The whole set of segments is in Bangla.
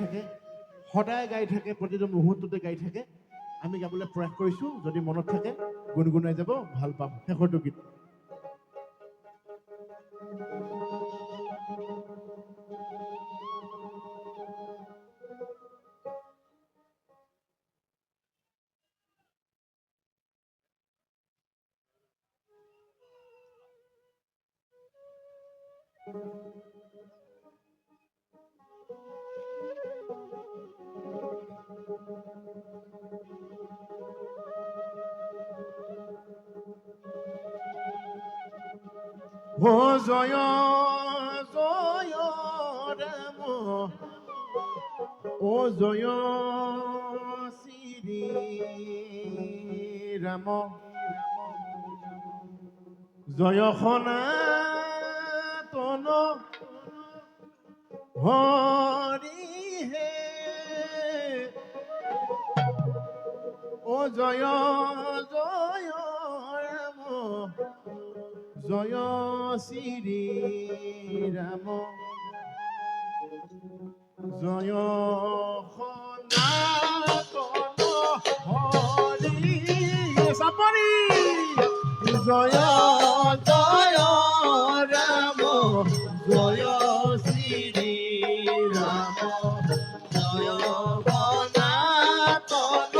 থাকে, সদায় গাই থাকে, প্ৰতিটো মুহূৰ্ততে গাই থাকে। আমি গাবলৈ প্ৰয়াস কৰিছোঁ, যদি মনত থাকে গুণগুণাই যাব, ভাল পাম। শেষৰটো গীত ও জয় জয় ৰাম, ও জয় শ্ৰী ৰাম, জয় সনাতন হৰি হে, ও জয় জয় ৰাম, জয় শ্ৰী ৰাম, জয় সনাতন হৰি চাপৰি, জয় জয় ৰাম, জয় শ্ৰী ৰাম, জয় সনাতন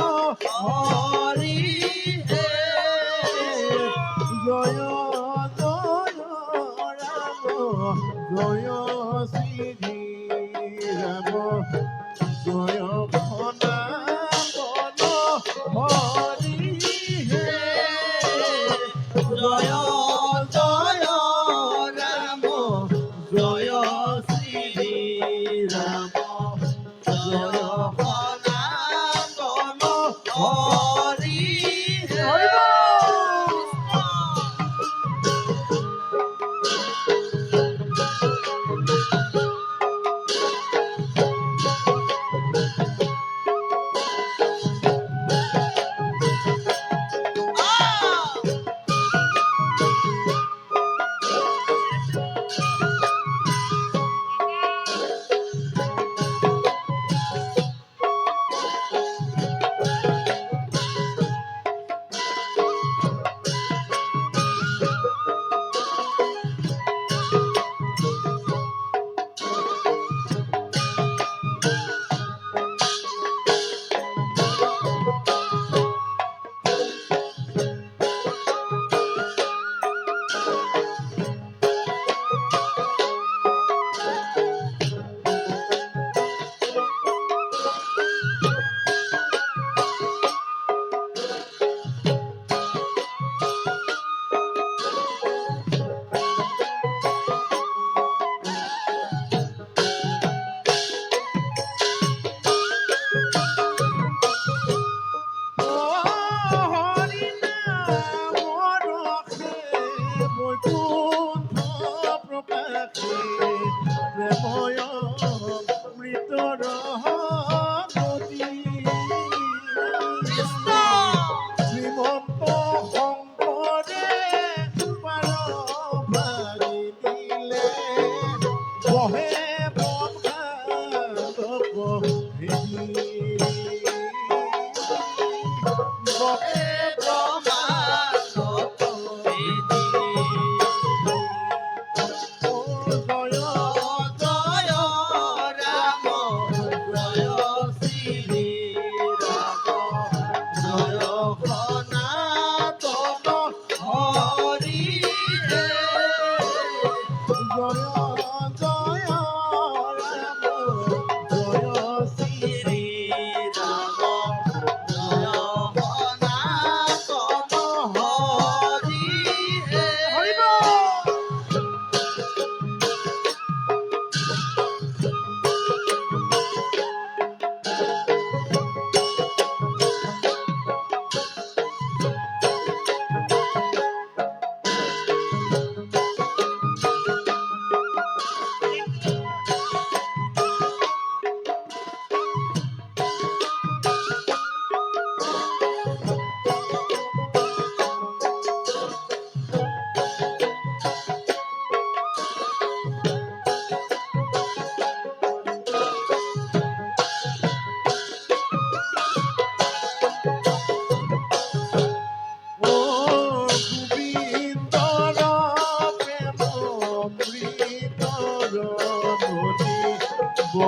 হৰি হে, জয় জয় ৰাম, জয় শ্ৰী ৰাম, জয় সনাতন হৰি হে, জয় জয় ৰাম, জয় শ্ৰী ৰাম, জয় সনাতন হৰি হে।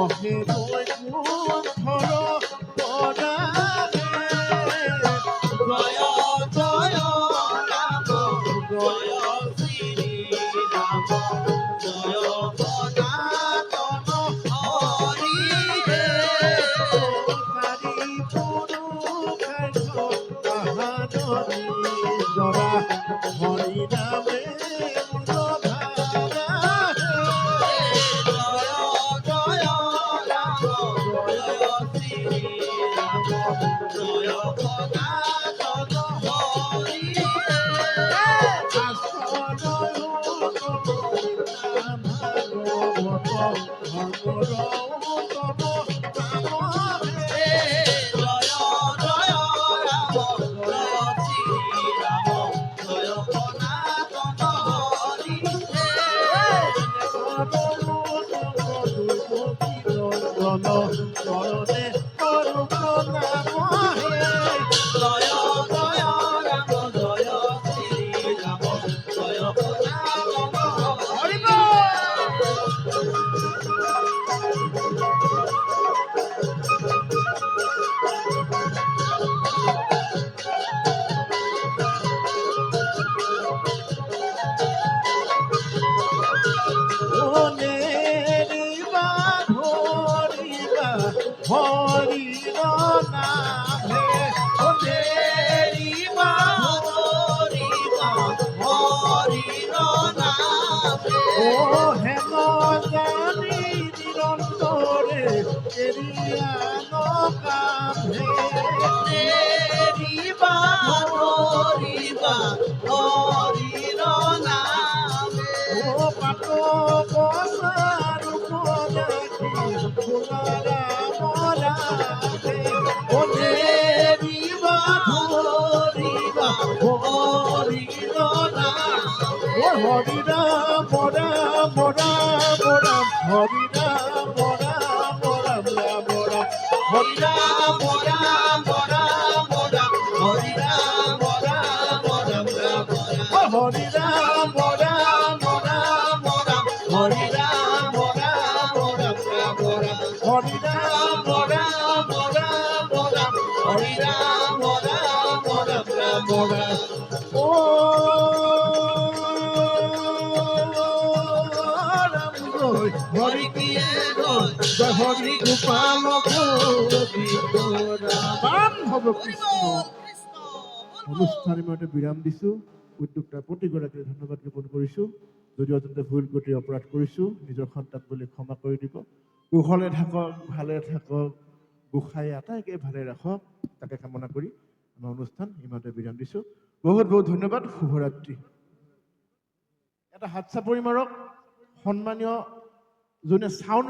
বহে গৈ কুণ্ঠৰ পৰাহে। জয় জয় ৰাম জয় শ্ৰী ৰাম জয় সনাতন হৰি হে। চাৰি পুৰুষাৰ্থ তাহাঁতৰি জৰা হৰি নামে চৰণে কৰুণা মহে। জয় জয় ৰাম জয় শ্ৰী ৰাম জয় হৰি বল। হরির নামে হরিবা হরিবা হরির নামে। ও হেম জানি নিরন্তরে এরিয়া নকামে। হরিবা হরিবা হরির নামে। ও পাত বসার উপনাকি ফুলারা মরাবে। ও দেরিবা ধরিবা হরির নামে। ও হরি রাম রাম রাম রাম হরি রাম রাম রাম রাম রাম হরি রাম রাম রাম রাম হরি রাম রাম রাম রাম হরি রাম রাম রাম রাম হরি রাম রাম রাম রাম হরি রাম রাম রাম রাম হরি রাম রাম রাম রাম ও রাম হরি কিয়ে জয় হরি গোপাল রাম হব কৃষ্ণ। অনুষ্ঠান ইমানতে বিৰাম দিছো। উদ্যোক্তা প্ৰতিগৰাকীক ধন্যবাদ জ্ঞাপন কৰিছো। যদি অত্যন্ত ভুল গতি অপৰাধ কৰিছো নিজৰ সন্তান বুলি ক্ষমা কৰি দিব। কুশলে থাকক ভালে থাকক গোসাঁই আটাইকে ভালে ৰাখক তাকে কামনা কৰি আমাৰ অনুষ্ঠান ইমানতে বিৰাম দিছো। বহুত বহুত ধন্যবাদ। শুভৰাত্ৰি। এটা হাত চাপৰি মাৰক। সন্মানীয় যোনে চাউণ্ড